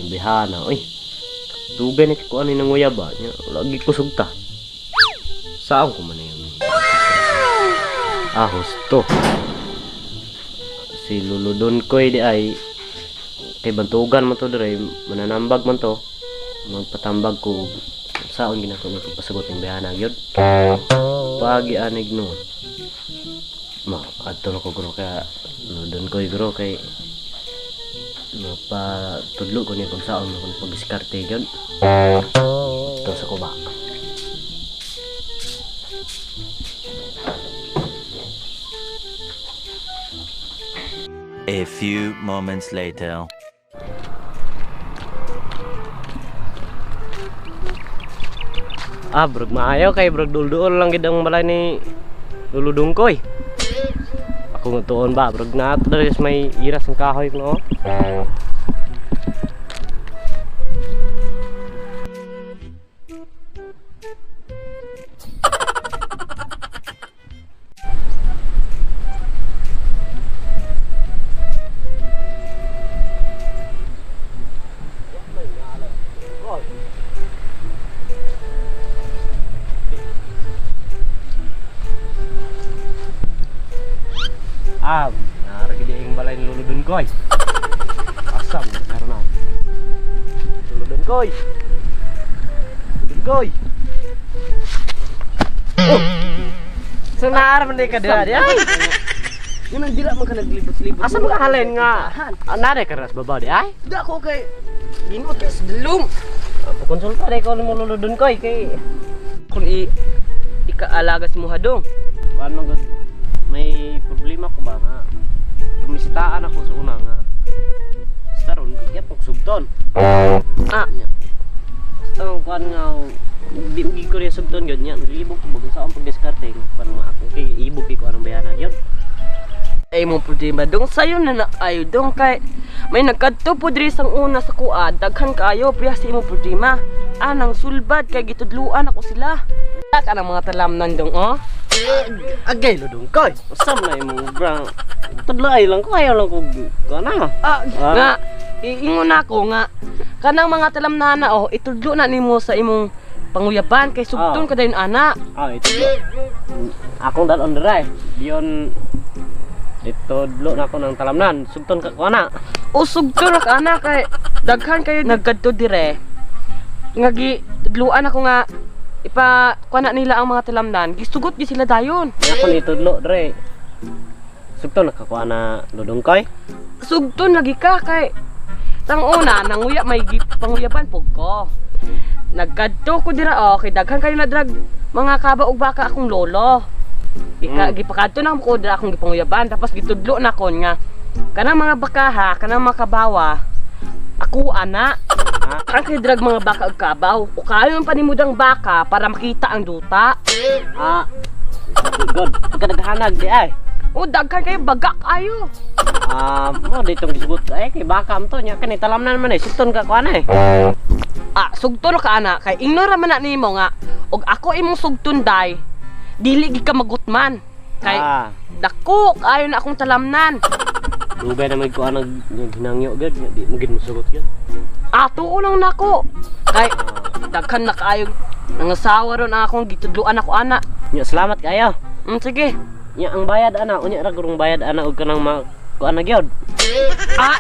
bihana. Uy, tugay na kikuan ni nanguya ba? Lagi kusog ta. Saan ko man yun? Husto. Si Luludon ko'y di ay kay bantugan man to dire, mananambag man to. Magpatambag ko saan ginako ni pasagot ng bihana gyud. Pagi anig no. Adto na ko guro kaya Luludon ko'y guro kay tudlo ko niya kung saan mo kung pag-diskarte yun. Ito sa kuba. A few moments later. Brog maayo kay brog dul-duol lang gid ang balay ni Luludon ko'y. Ako nga tuon ba, brog na ato dali may iras ng kahoy ko no. Naragidi ang balay ni Luludon ko'y. Asam karena Luludon ko'y. Luludon ko'y. So naaraman na ka dira di ay. Yun ang dila man ka naglibot-libot. Asa mo kahalin nga? Anare ka ras baba di ay? Da ko kay ginuot kay sa dalom. Konsulta day ko mo Luludon ko'y kay Kung ikaalagas mo hadong. kuan man gud. May problema ko ba nga kumisitaan ako sa una nga staron gyat og sugton. Basta kuan nga di ko rin sugton gyud nya libog ko bago sa ang pagdiskarte kuan mo ako kay ibog ko anong bayana gyud. Ay mo problema dong sayo na ayo dong kay may nagkadto po diri sang una sa kuad daghan kaayo priya sa imo problema. Anang sulbad kay gitudluan ako sila. Anang mga talamnan dong Agay Luludon ko'y. Usam na imong bra. Tudlay lang ko ayaw lang ko kana. Nga iingon ako nga kanang mga talamnana itudlo na nimo sa imong panguyaban kay sugton ka dayon ana. Ito. Akong dal on the right. Diyon ditudlo na ako ng talamnan. Sugton ka kana. Sugton na ka ana kay daghan kayo nagkadto dire. Nga tudluan ako nga kuana nila ang mga talamnan. Gisugot gi sila dayon. Ako ni tudlo dire. Sugton nakakuha na Luludon ko'y. Sugton lagi ka kay sang una nanguya may panguyaban pug ko. Nagkadto ko dira kay daghan kayo na drag mga kaba ug baka akong lolo. Gipakadto na ko dira akong gipanguyaban tapos gitudlo na kon nga kanang mga bakaha, kanang mga kabawa ako ana. Ang kay drag mga baka ug kabaw. O kayo ang panimudang baka para makita ang duta. Good. Pagka naghanag di ay. Daghan kayo bagak ayo. Mo ditong gisugot ay kay baka am to nya kani talamnan man ay sugton ka kuan ay. Sugton ka ana kay ignora man na nimo nga og ako imong sugton day. Dili gi ka magutman. Kay dako ayo na akong talamnan. Dugay na may kuan ginangyo gid di mo gid mosugot gid. Tuo lang nako. Kay daghan na kaayo nangasawa ron akong gitudluan ako ana. Nya salamat kayo. Sige. Nya ang bayad ana unya ra gurong bayad ana og kanang kuan na gyud.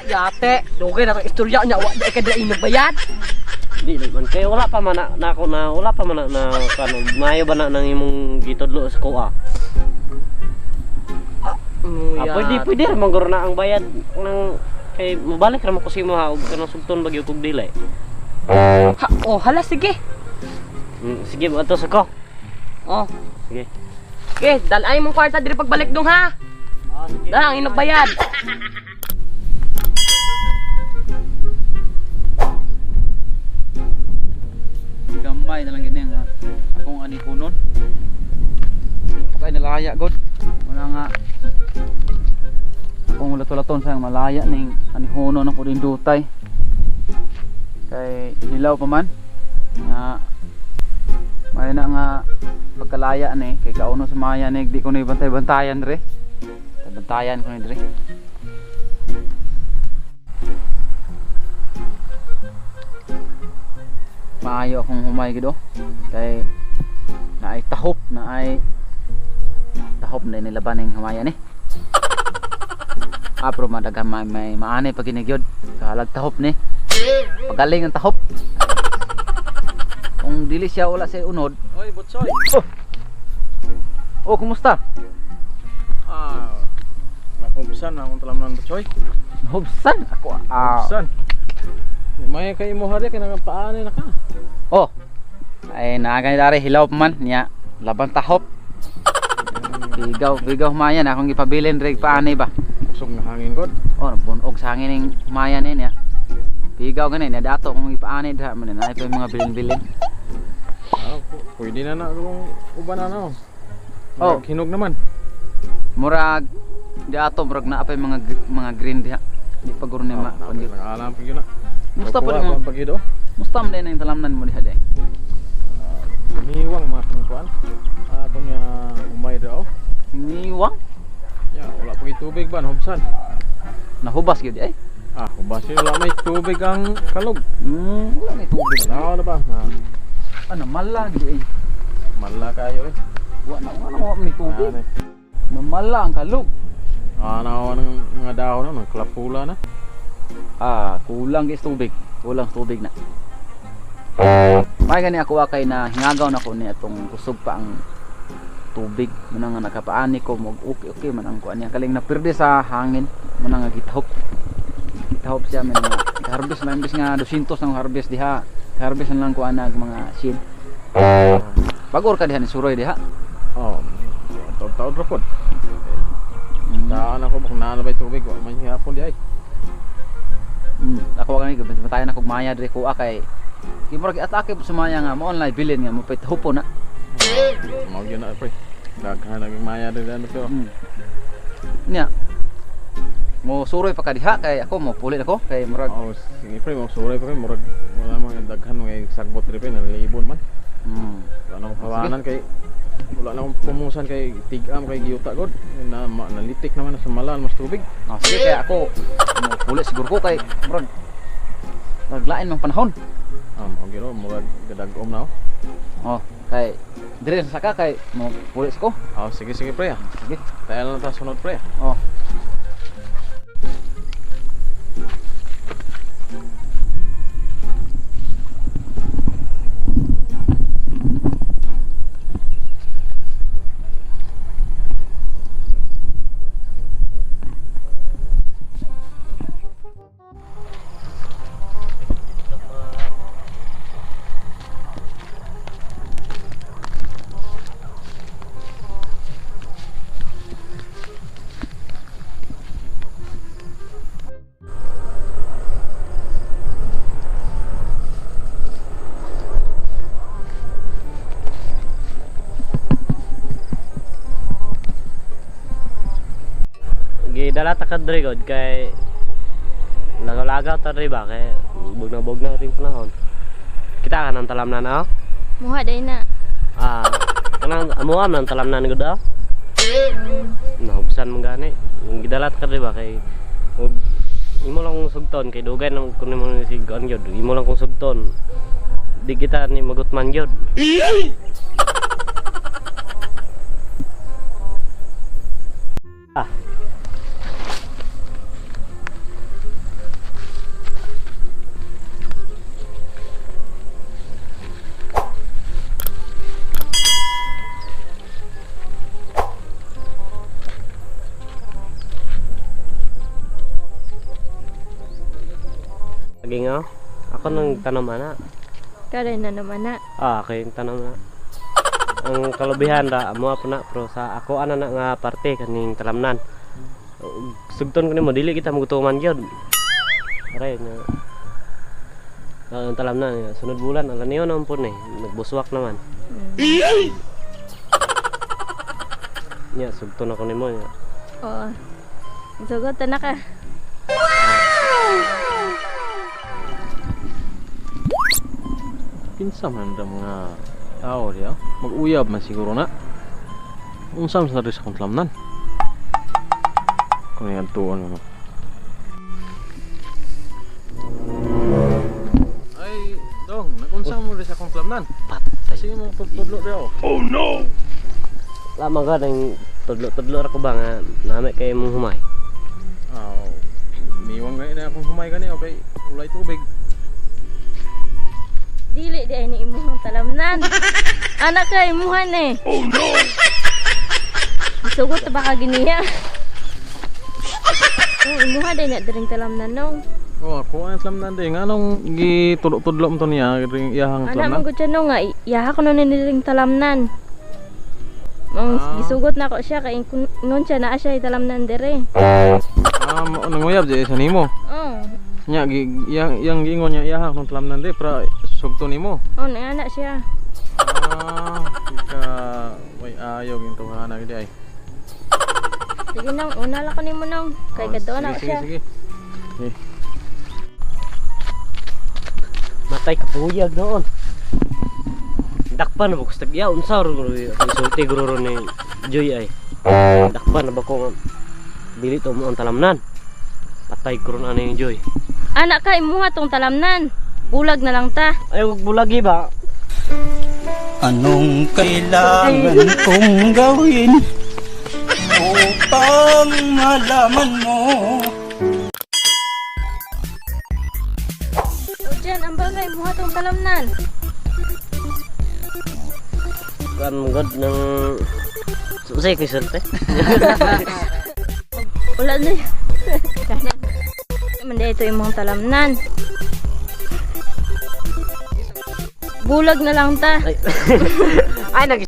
Yate, dugay na istorya nya wa di ka dai nagbayad. Di man kay wala pa man na ako na wala pa man na kano mayo ba na nang imong gitudlo sa kuha. Pwede man guro na ang bayad nang kay mabalik ra mo ko simo ha og kanang sugton bagyo kog dili. Hala sige. Sige ato sa ko. Sige. Okay, dalay mong kwarta diri pagbalik dong ha. Sige. Dang inog bayad. Gamay na lang gini nga akong ani kunon. Pagay nalaya god. Wala nga akong lato-laton sayang malaya ning ani hono na ko din dutay. Kay hilaw pa man. Nga may na nga pagkalaya ni kay kauno sa maya ni di ko ni bantay-bantayan re. Bantayan ko ni dire. maayo akong humay gid kay naay tahop na nilaban ning humaya ni. Pero madaghan may maanay pag ginigyod sa halag tahop ni. Pagaling ang tahop. Kung dili siya wala sa unod. Oy, Butsoy. Oh, kumusta? Mahubsan na akong talamnan, Butsoy. Hubsan ako. Mahubsan. May kay mo hari kay nagapaanay na ka. Oh. Ay naagay dari hilaw pa man niya. Labang tahop. Bigaw humaya na akong ipabilin reg paanay ba. Usog na hangin god. Oh, bunog sa hangin ning humaya ni niya. Bigaw gani na dato kung ipaanay dra man na ay mga bilin-bilin. Pwede na na kung uban na no. Oh. Hinog naman. Murag dato murag na apay mga green diha. Di pa guro ni ma. Alam pa yun na. Musta pa Kuha rin pa gido. musta man din ang talamnan mo diha day. Niwang mga tungkuan. Atong niya umay daw. Niwang Ya, wala pa tubig ba hubsan. nahubas gyud ay. Hubas wala may tubig ang kalog. Wala ni tubig. Wala na ba? Ano malag ay. Mala kayo eh. Wala may tubig. Ano eh. Namala ang kalog. Nawa ng mga dahon na, ng klapula na. Kulang is tubig. Kulang tubig na. May gani ako kay na hingagaw na ko ni atong kusog pa ang tubig. Manang nga nakapaani ko mag okay man ang kuan niya kaling napirde sa hangin. Manang nga gitahop. Gitahop siya man nga harvest na imbis nga 200 ang harvest diha. Harvest na lang kuan nag mga sin. Pagor ka diha ni suroy diha. Taon ra pod. Daan ako bang nalabay tubig, wa man hapon di ay. Ako gani gabay na kog maya dire ko kay kimurag atake sa maya nga mo online bilin nga mo pay hupo na. Mao gyud na pre. Daghan naging maya din ano pero. Nya. Mo suroy pa ka diha kay ako mo pulit ako kay murag Sige pre, mo suray pre, murag wala man daghan mga sagbot dire pre na libon man. Wala na akong kawanan kay wala na akong pumusan kay tigam kay giyuta god na nalitik naman sa malan mas tubig. Sige kay ako mo pulit siguro ko kay murag naglain mang panahon. Ang gino murag gadag-om na. Kay dire sa saka kay mo pulit ko. Sige sige pre. Sige. Tayo na ta sunod pre. Gidala ta kadre god kay lagaw-lagaw ta diri ba kay bug na ring panahon. Kita ka nang talamnan na. Muha day na. Kanang amuam nang talamnan gud daw. Nahubsan man gani. Gidala ta kadre ba kay imo lang sugton kay dugay nang kun mo si gon gyud. Imo lang kung sugton. Di kita ni magutman gyud. Lagi nga, ako nang tanong na. Kare na naman na. Kay tanong na. Ang kalabihan ra amo pa na pero sa ako ana na nga parte kaning talamnan. Sugton ko nimo dili kita magutuman gyud. Aray na. Ang talamnan sunod bulan ala niyo naman po nagbuswak naman. Nya sugton ako nimo nya. Oo. Sugot na ka. Kinsa man da mga tao diya. Mag-uyab man siguro na. Unsam sa ris akong talamnan. Kung yan tuon mo. Ay, dong, nakunsam mo ris talamnan. Patay. Sige mo tudlo daw. Lama ka nang tudlo-tudlo ra ko ba nga nami kay mong humay. Miwang gani na akong humay gani okay. Ulay tubig. Dili di ay ni imuhang talamnan. Anak ka imuhan eh. Oh no. Sugot ba ka giniya? Oh, imuha din na diring talamnan nong. Oh, ako ang talamnan din. Anong gitudlo-tudlo mo to niya ring iyahang Anak talamnan? man gud siya nung nga iyaha ko nun niring talamnan. Mang gisugot na ko siya kay ngon siya naa siya talamnan dire. Nanguyab di sa nimo. Oh. Nya yang giingon niya iyahang tong talamnan di para sugto nimo. Oh, na siya. Ika way ayo ginto hana gidi ay. Sige nang una la ko nimo nang kay kadto na ko siya. Sige. Matay ka puyag noon. Dakpan na ba ko stagya unsa ro sulti guro ni Joy ay. Dakpan na ba ko dili to mo ang talamnan. Patay ko ron ani Joy. Anak ka imuha tong talamnan. Bulag na lang ta. Ay wag bulagi ba? Anong kailangan kong gawin upang malaman mo? O dyan, ang bagay, imuha tong talamnan. Kan god ng susay ko sulte. Wala na yun. Manda ito imong talamnan. Bulag na lang ta. Ay. Ay